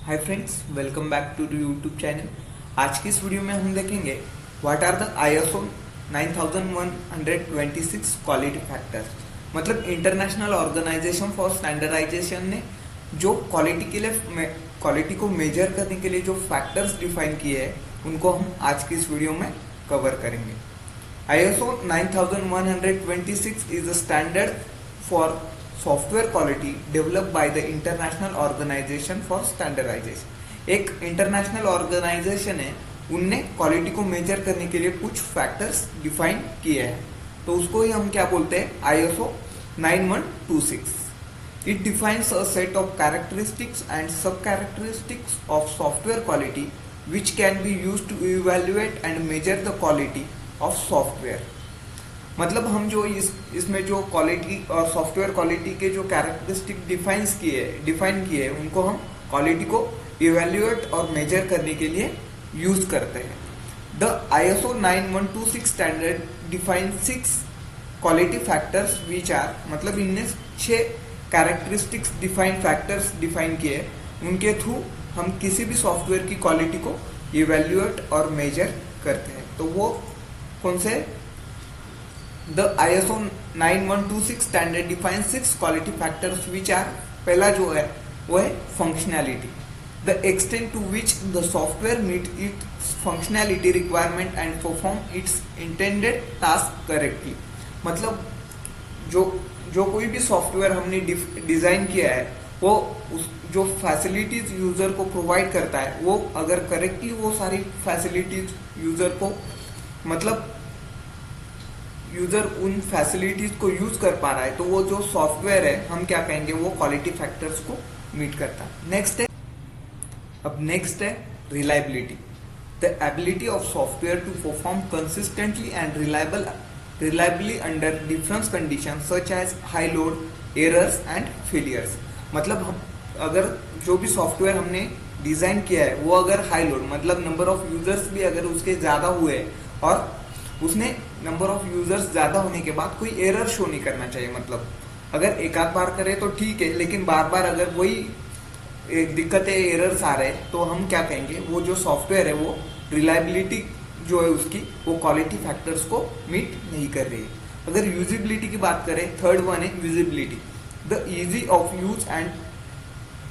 Hi friends, welcome back to the YouTube channel. आज की इस वीडियो में हम देखेंगे what are the ISO 9126 quality factors. मतलब इंटरनेशनल ऑर्गेनाइजेशन फॉर स्टैंडर्डाइजेशन ने जो क्वालिटी के लिए क्वालिटी को मेजर करने के लिए जो फैक्टर्स डिफाइन किए हैं उनको हम आज की इस वीडियो में कवर करेंगे। ISO 9126 is a standard for software quality developed by the international organization for standardization. एक इंटरनेशनल ऑर्गेनाइजेशन है, उनने क्वालिटी को मेजर करने के लिए कुछ फैक्टर्स डिफाइन किए हैं, तो उसको ही हम क्या बोलते हैं, ISO 9126। It defines a set of characteristics and sub characteristics of software quality which can be used to evaluate and measure the quality of software. मतलब हम जो इसमें जो क्वालिटी और सॉफ्टवेयर क्वालिटी के जो कैरेक्टरिस्टिक डिफाइन किए उनको हम क्वालिटी को इवैल्यूएट और मेजर करने के लिए यूज करते हैं। The ISO 9126 standard define 6 quality factors which are, मतलब इनने 6 कैरेक्टरिस्टिक्स फैक्टर्स डिफाइन किए, उनके थ्रू हम किसी भी सॉफ्टवेयर की क्वालिटी को इवैल्यूएट और मेजर करते हैं। तो वो कौन से? The ISO 9126 standard defines 6 quality factors which are, पहला जो है वो है functionality, the extent to which the software meet its functionality requirement and perform its intended task correctly। मतलब जो कोई भी सॉफ्टवेयर हमने डिजाइन किया है वो जो फैसिलिटीज यूजर को प्रोवाइड करता है वो अगर करेक्टली वो सारी फैसिलिटीज यूजर को, मतलब यूजर उन फैसिलिटीज को यूज कर पा रहा है, तो वो जो सॉफ्टवेयर है हम क्या कहेंगे, वो क्वालिटी फैक्टर्स को मीट करता है। नेक्स्ट है reliability, the ability of software to perform consistently and reliably under different condition such as high load, errors and failures. मतलब हम अगर जो भी सॉफ्टवेयर हमने डिजाइन किया है वो अगर हाई लोड, मतलब नंबर ऑफ यूजर्स भी अगर उसके ज्यादा हुए और उसने नंबर ऑफ यूजर्स ज्यादा होने के बाद कोई एरर शो नहीं करना चाहिए। मतलब अगर एक आध बार करे तो ठीक है, लेकिन बार बार अगर वही दिक्कतें एरर्स आ रहे तो हम क्या कहेंगे, वो जो सॉफ्टवेयर है वो रिलायबिलिटी जो है उसकी वो क्वालिटी फैक्टर्स को मीट नहीं कर रही है। अगर यूजिबिलिटी की बात करें, थर्ड वन है usability, the ease of use and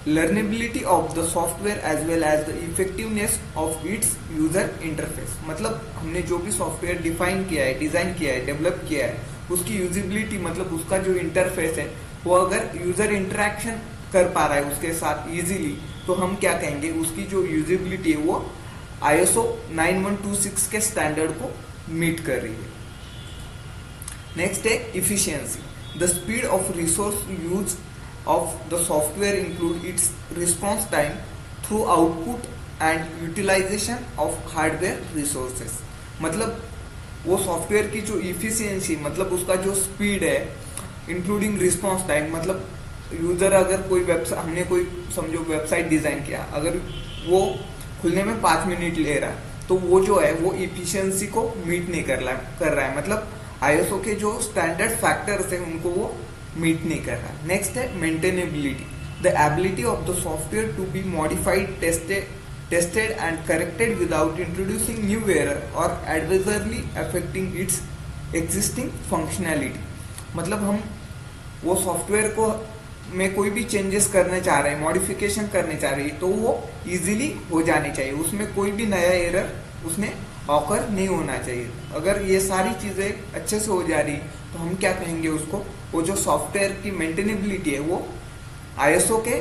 learnability of the software as well as the effectiveness of its user interface. मतलब हमने जो भी सॉफ्टवेयर डिफाइन किया है, डिजाइन किया है, डेवलप किया है, उसकी यूजिबिलिटी मतलब उसका जो इंटरफेस है वो अगर यूजर इंटरेक्शन कर पा रहा है उसके साथ इजीली, तो हम क्या कहेंगे, उसकी जो यूजिबिलिटी है वो ISO 9126 के स्टैंडर्ड को मीट कर रही है। नेक्स्ट है efficiency, the speed of resource use of the software include its response time through output and utilization of hardware resources। मतलब वो सॉफ्टवेयर की जो इफिशियंसी, मतलब उसका जो स्पीड है, इंक्लूडिंग रिस्पॉन्स टाइम, मतलब यूजर अगर कोई वेबसाइट, हमने कोई समझो वेबसाइट डिजाइन किया, अगर वो खुलने में 5 मिनट ले रहा है तो वो जो है वो इफिशियंसी को मीट नहीं कर रहा है। मतलब ISO के जो स्टैंडर्ड फैक्टर्स है उनको वो मीट नहीं कर रहा है। नेक्स्ट है maintainability, the ability of the software to be modified, tested and corrected without introducing new error और adversely affecting its existing functionality. मतलब हम वो सॉफ्टवेयर को में कोई भी चेंजेस करने चाह रहे हैं, मॉडिफिकेशन करने चाह रहे हैं, तो वो इजीली हो जानी चाहिए, उसमें कोई भी नया एरर उसमें ऑकर नहीं होना चाहिए। अगर ये सारी चीजें अच्छे से हो जा रही तो हम क्या कहेंगे उसको, वो जो सॉफ्टवेयर की मेंटेनेबिलिटी है वो ISO के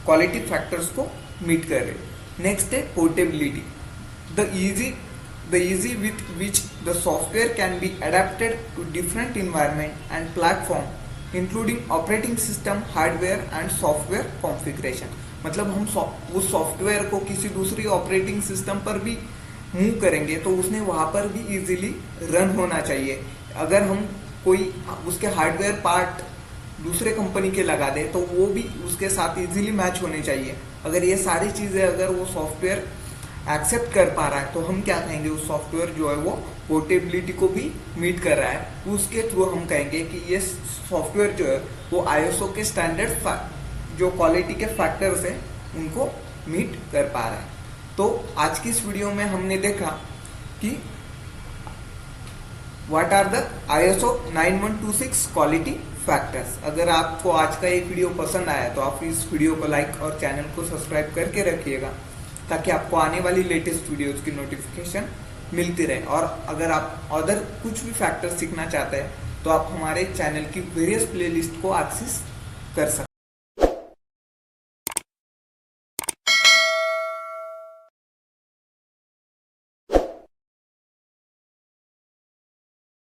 क्वालिटी फैक्टर्स को मीट कर रहे। नेक्स्ट है portability, the ease with which the software can be adapted to different environment and platform including operating system, hardware and software configuration. मतलब हम उस सॉफ्टवेयर को किसी दूसरी ऑपरेटिंग सिस्टम पर भी मूव करेंगे तो उसने वहां पर भी इजीली रन होना चाहिए। अगर हम कोई उसके हार्डवेयर पार्ट दूसरे कंपनी के लगा दे तो वो भी उसके साथ इजीली मैच होने चाहिए। अगर ये सारी चीजें अगर वो सॉफ्टवेयर एक्सेप्ट कर पा रहा है तो हम क्या कहेंगे, उस सॉफ्टवेयर जो है वो पोर्टेबिलिटी को भी मीट कर रहा है। उसके थ्रू हम कहेंगे कि ये सॉफ्टवेयर जो है वो ISO के स्टैंडर्ड जो क्वालिटी के फैक्टर्स है उनको मीट कर पा रहा है। तो आज की इस वीडियो में हमने देखा कि what are the ISO 9126 quality factors. अगर आपको आज का ये वीडियो पसंद आया तो आप इस वीडियो को लाइक और चैनल को सब्सक्राइब करके रखिएगा, ताकि आपको आने वाली लेटेस्ट वीडियोस की नोटिफिकेशन मिलती रहे। और अगर आप अदर कुछ भी फैक्टर सीखना चाहते हैं तो आप हमारे चैनल की वेरियस प्लेलिस्ट को एक्सेस कर सकते हैं।